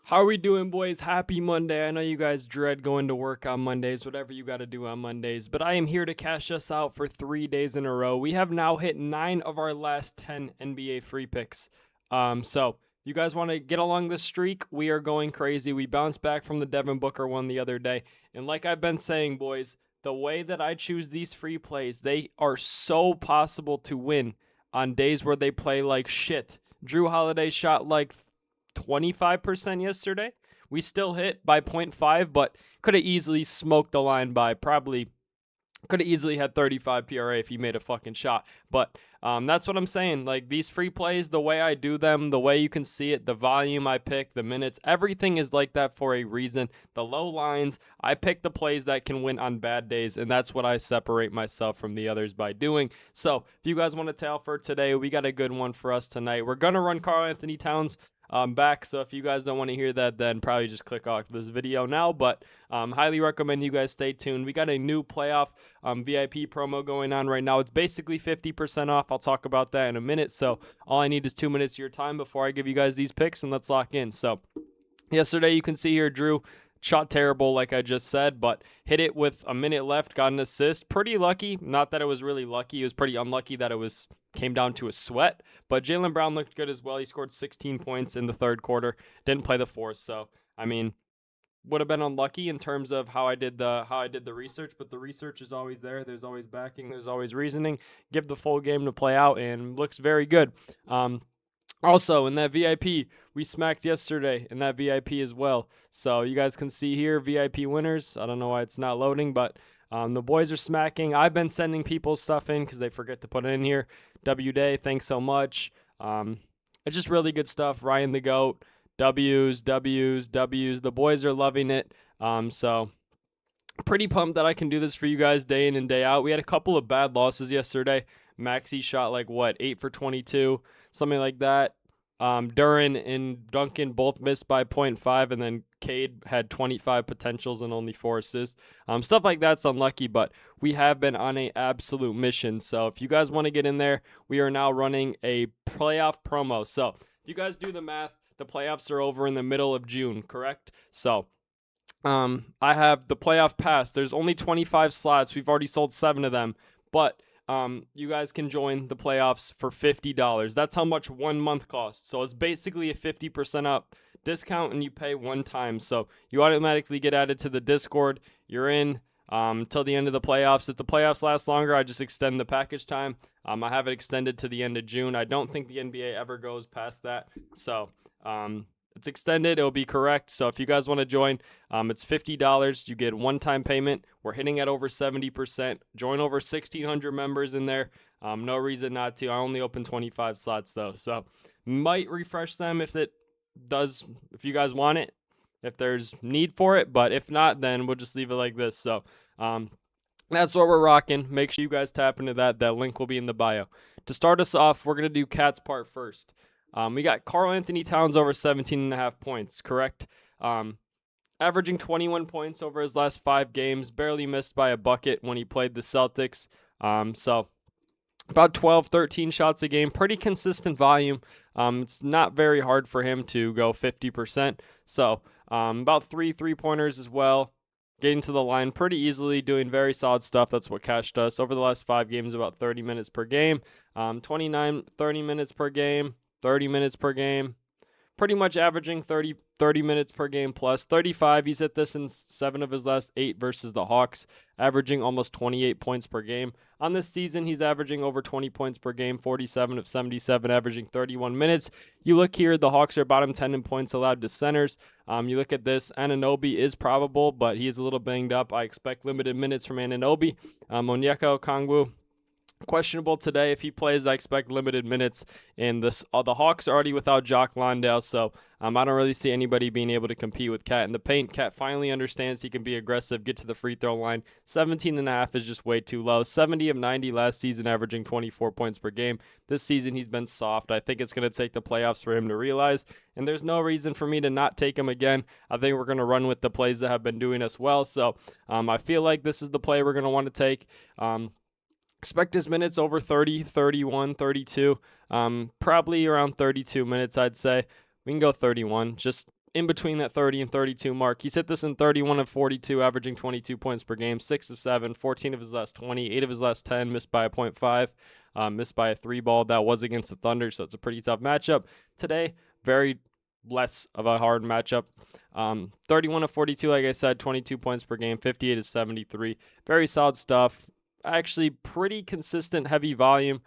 How are we doing, boys? Happy Monday. I know you guys dread going to work on Mondays, whatever you got to do on Mondays, but I am here to cash us out for 3 days in a row. We have now hit 9 of our last 10 NBA free picks. So you guys want to get along this streak? We are going crazy. We bounced back from the Devin Booker one the other day. And like I've been saying, boys, the way that I choose these free plays, they are so possible to win on days where they play like shit. Drew Holiday shot like 25% yesterday. We still hit by 0.5, but could have easily smoked the line by probably could have easily had 35 PRA if he made a fucking shot. But that's what I'm saying. Like these free plays, the way I do them, the way you can see it, the volume I pick, the minutes, everything is like that for a reason. The low lines, I pick the plays that can win on bad days, and that's what I separate myself from the others by doing. So if you guys want to tail for today, we got a good one for us tonight. We're going to run Karl Anthony Towns back. So if you guys don't want to hear that, then probably just click off this video now. But highly recommend you guys stay tuned. We got a new playoff VIP promo going on right now. It's basically 50% off. I'll talk about that in a minute. So all I need is 2 minutes of your time before I give you guys these picks, and let's lock in. So yesterday, you can see here, Drew shot terrible, like I just said, but hit it with a minute left, got an assist. Pretty lucky. Not that it was really lucky. It was pretty unlucky that it came down to a sweat. But Jaylen Brown looked good as well. He scored 16 points in the third quarter. Didn't play the fourth. So, I mean, would have been unlucky in terms of how I did the research, but the research is always there. There's always backing. There's always reasoning. Give the full game to play out, and looks very good. Also, in that VIP, we smacked yesterday in that VIP as well. So you guys can see here, VIP winners. I don't know why it's not loading, but the boys are smacking. I've been sending people stuff in because they forget to put it in here. W Day, thanks so much. It's just really good stuff. Ryan the GOAT, W's, W's, W's. The boys are loving it. So pretty pumped that I can do this for you guys day in and day out. We had a couple of bad losses yesterday. Maxey shot like 8 for 22, something like that. Duran and Duncan both missed by 0.5, and then Cade had 25 potentials and only 4 assists. Stuff like that's unlucky, but we have been on an absolute mission. So if you guys want to get in there, we are now running a playoff promo. So if you guys do the math, the playoffs are over in the middle of June, correct? So I have the playoff pass. There's only 25 slots. We've already sold 7 of them, but you guys can join the playoffs for $50. That's how much 1 month costs. So it's basically a 50% up discount, and you pay one time. So you automatically get added to the Discord. You're in till the end of the playoffs. If the playoffs last longer, I just extend the package time. I have it extended to the end of June. I don't think the NBA ever goes past that. So it's extended. It'll be correct. So if you guys want to join, it's $50. You get one-time payment. We're hitting at over 70%. Join over 1,600 members in there. No reason not to. I only open 25 slots though, so might refresh them if you guys want it, if there's need for it. But if not, then we'll just leave it like this. So that's what we're rocking. Make sure you guys tap into that. That link will be in the bio. To start us off, we're gonna do Cat's part first. We got Karl Anthony Towns over 17.5 points, correct? Averaging 21 points over his last 5 games, barely missed by a bucket when he played the Celtics. So about 12, 13 shots a game, pretty consistent volume. It's not very hard for him to go 50%. So about 3 3-pointers as well. Getting to the line pretty easily, doing very solid stuff. That's what cashed us. Over the last 5 games, about 30 minutes per game. 29, 30 minutes per game. 30 minutes per game, pretty much averaging 30 minutes per game plus 35. He's hit this in 7 of his last 8 versus the Hawks, averaging almost 28 points per game. On this season, he's averaging over 20 points per game, 47 of 77, averaging 31 minutes. You look here, the Hawks are bottom 10 in points allowed to centers. You look at this, Anunoby is probable, but he is a little banged up. I expect limited minutes from Anunoby. Onyeka Okongwu, questionable today. If he plays, I expect limited minutes. And the Hawks are already without Jock Landale, so I don't really see anybody being able to compete with Cat in the paint. Cat finally understands he can be aggressive, get to the free throw line. 17.5 is just way too low. 70 of 90 last season, averaging 24 points per game. This season, he's been soft. I think it's going to take the playoffs for him to realize, and there's no reason for me to not take him again. I think we're going to run with the plays that have been doing us well, so I feel like this is the play we're going to want to take. Expect his minutes over 30, 31, 32. Probably around 32 minutes, I'd say. We can go 31. Just in between that 30 and 32 mark. He's hit this in 31 of 42, averaging 22 points per game, 6 of 7, 14 of his last 20, 8 of his last 10, missed by a .5, missed by a 3-ball. That was against the Thunder, so it's a pretty tough matchup. Today, very less of a hard matchup. 31 of 42, like I said, 22 points per game, 58 of 73. Very solid stuff. Actually, pretty consistent heavy volume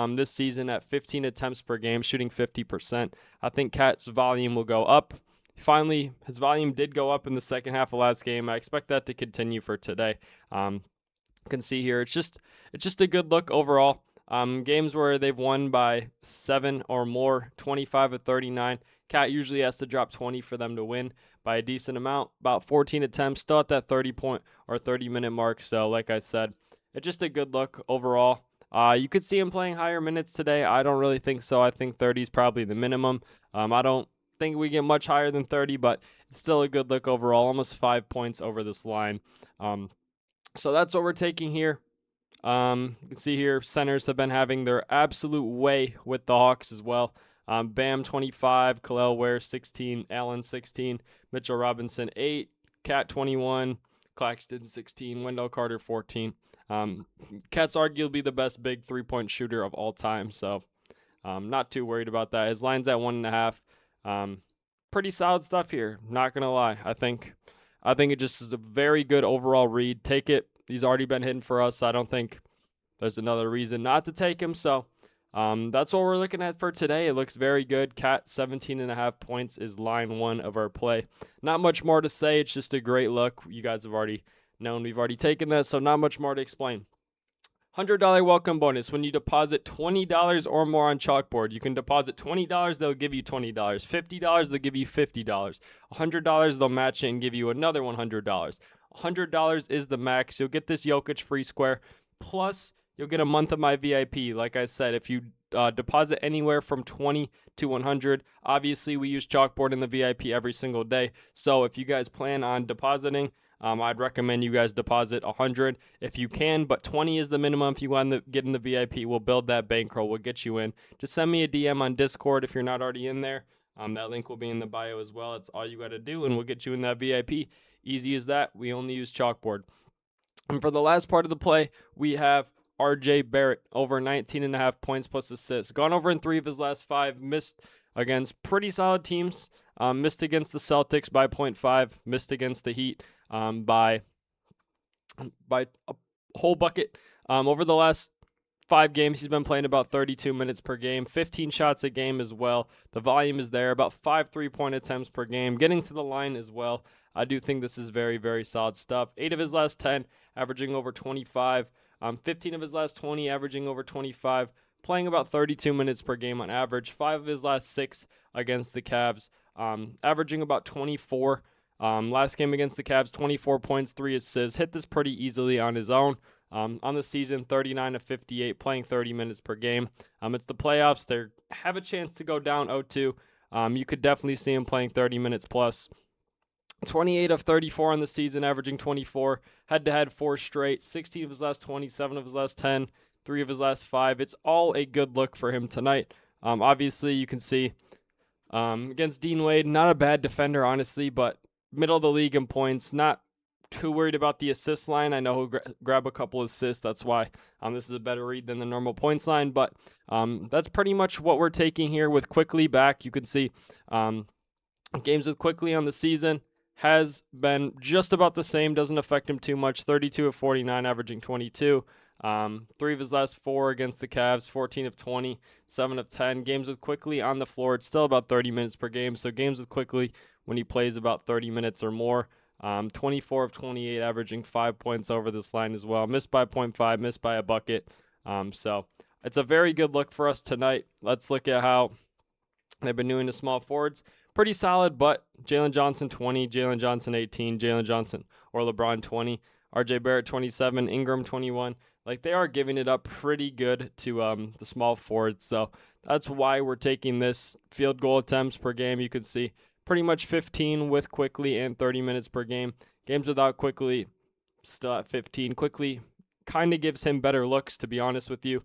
this season at 15 attempts per game, shooting 50%. I think Cat's volume will go up. Finally, his volume did go up in the second half of last game. I expect that to continue for today. You can see here, it's just a good look overall. Games where they've won by 7 or more, 25 of 39. Cat usually has to drop 20 for them to win by a decent amount. About 14 attempts, still at that 30-point or 30-minute mark. So, like I said, it's just a good look overall. You could see him playing higher minutes today. I don't really think so. I think 30 is probably the minimum. I don't think we get much higher than 30, but it's still a good look overall. Almost 5 points over this line. So that's what we're taking here. You can see here, centers have been having their absolute way with the Hawks as well. Bam 25, Khalil Ware 16, Allen 16, Mitchell Robinson 8, Cat 21, Claxton 16, Wendell Carter 14. Cat's arguably the best big 3-point shooter of all time, so not too worried about that. His line's at 1.5. Pretty solid stuff here. Not gonna lie. I think it just is a very good overall read. Take it. He's already been hitting for us. I don't think there's another reason not to take him. So that's what we're looking at for today. It looks very good. Cat 17.5 points is line 1 of our play. Not much more to say. It's just a great look. You guys have already known we've already taken that, so not much more to explain. $100 welcome bonus when you deposit $20 or more on Chalkboard. You can deposit $20, they'll give you $20. $50, they'll give you $50. $100, they'll match it and give you another $100. $100 is the max. You'll get this Jokic free square. Plus, you'll get a month of my VIP. Like I said, if you deposit anywhere from 20 to 100, obviously we use Chalkboard in the VIP every single day. So if you guys plan on depositing, I'd recommend you guys deposit 100 if you can, but 20 is the minimum if you want to get in the VIP. We'll build that bankroll. We'll get you in. Just send me a DM on Discord if you're not already in there. That link will be in the bio as well. That's all you got to do, and we'll get you in that VIP. Easy as that. We only use Chalkboard. And for the last part of the play, we have RJ Barrett over 19.5 points plus assists. Gone over in 3 of his last 5. Missed against pretty solid teams. Missed against the Celtics by 0.5. Missed against the Heat by a whole bucket. Over the last 5 games, he's been playing about 32 minutes per game, 15 shots a game as well. The volume is there, about 5 3-point attempts per game, getting to the line as well. I do think this is very, very solid stuff. 8 of his last 10, averaging over 25. 15 of his last 20, averaging over 25. Playing about 32 minutes per game on average. 5 of his last 6 against the Cavs, averaging about 24. Last game against the Cavs, 24 points, 3 assists. Hit this pretty easily on his own. On the season, 39 of 58, playing 30 minutes per game. It's the playoffs. They have a chance to go down 0-2. You could definitely see him playing 30 minutes plus. 28 of 34 on the season, averaging 24. Head-to-head 4 straight. 16 of his last 20, 7 of his last 10, 3 of his last 5. It's all a good look for him tonight. Obviously, you can see against Dean Wade, not a bad defender, honestly, but middle of the league in points. Not too worried about the assist line. I know he'll grab a couple assists. That's why this is a better read than the normal points line. But that's pretty much what we're taking here with Quickly back. You can see games with Quickly on the season has been just about the same. Doesn't affect him too much. 32 of 49, averaging 22. 3 of his last 4 against the Cavs, 14 of 20, 7 of 10. Games with Quickly on the floor, it's still about 30 minutes per game. So games with Quickly when he plays about 30 minutes or more. 24 of 28, averaging 5 points over this line as well. Missed by 0.5, missed by a bucket. So it's a very good look for us tonight. Let's look at how they've been doing the small forwards. Pretty solid, but Jalen Johnson 20, Jalen Johnson 18, Jalen Johnson or LeBron 20, RJ Barrett 27, Ingram 21. Like, they are giving it up pretty good to the small forwards. So that's why we're taking this. Field goal attempts per game, you can see pretty much 15 with Quickly and 30 minutes per game. Games without Quickly, still at 15. Quickly kind of gives him better looks, to be honest with you.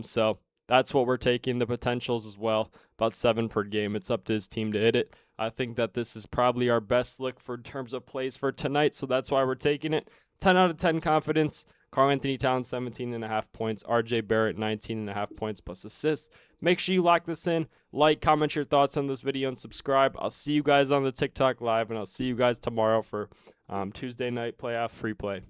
So that's what we're taking. The potentials as well, about 7 per game. It's up to his team to hit it. I think that this is probably our best look for terms of plays for tonight, so that's why we're taking it. 10 out of 10 confidence. Karl Anthony Towns, 17.5 points. RJ Barrett, 19.5 points plus assists. Make sure you lock this in. Like, comment your thoughts on this video, and subscribe. I'll see you guys on the TikTok live, and I'll see you guys tomorrow for Tuesday night playoff free play.